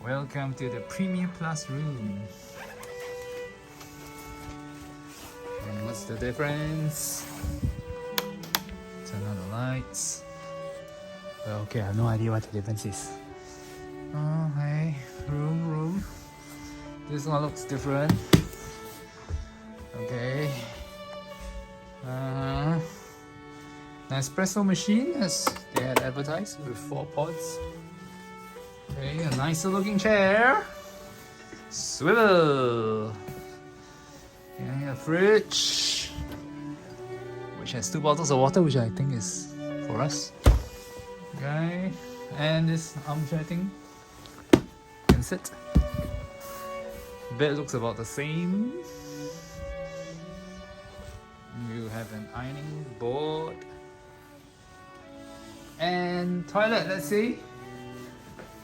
Welcome to the Premier Plus room. And what's the difference? Turn on the lights. Well, okay, I have no idea what the difference is. Oh, hey, room. This one looks different. Okay. Nespresso machine, as they had advertised, with 4 pods. Okay, a nicer looking chair. Swivel. Okay, a fridge, which has 2 bottles of water, which I think is for us. Okay, and this armchair thing. You can sit. Bed looks about the same. You have an ironing board. And toilet, let's see.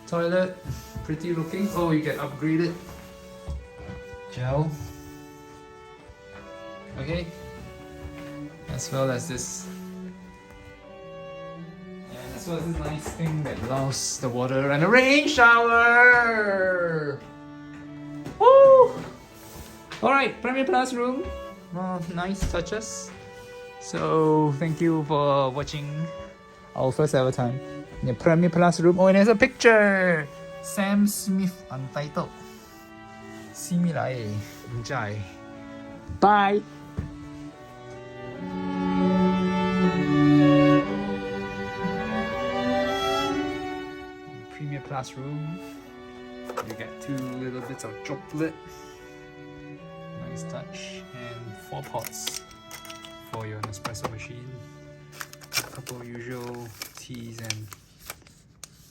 Toilet, pretty looking. Oh, you get upgraded. Gel. Okay. As well as this. And as well as this nice thing that allows the water and a rain shower. Woo! Alright, Premier Plus room. Nice touches. So, thank you for watching our first ever time in the Premier Plus room. Oh, and there's a picture! Sam Smith Untitled. See me lai. Enjoy. Bye! Premier Plus room. You get 2 little bits of chocolate. Nice touch. And 4 pots for your Nespresso machine. A couple usual teas and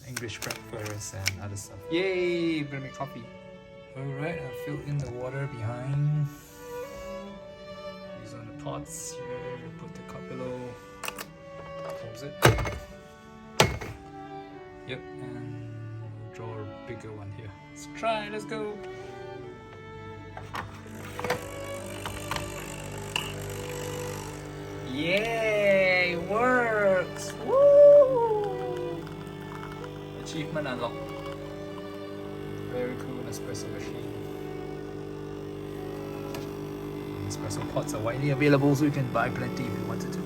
English breakfast and other stuff. Yay! Gonna make coffee. Alright, I filled in the water behind. These are the pots here. Put the cup below. Close it. Yep, and draw a bigger one here. Let's try, let's go! Yay! It works! Woo! Achievement unlocked. Very cool Nespresso machine. Nespresso pots are widely available, so you can buy plenty if you wanted to.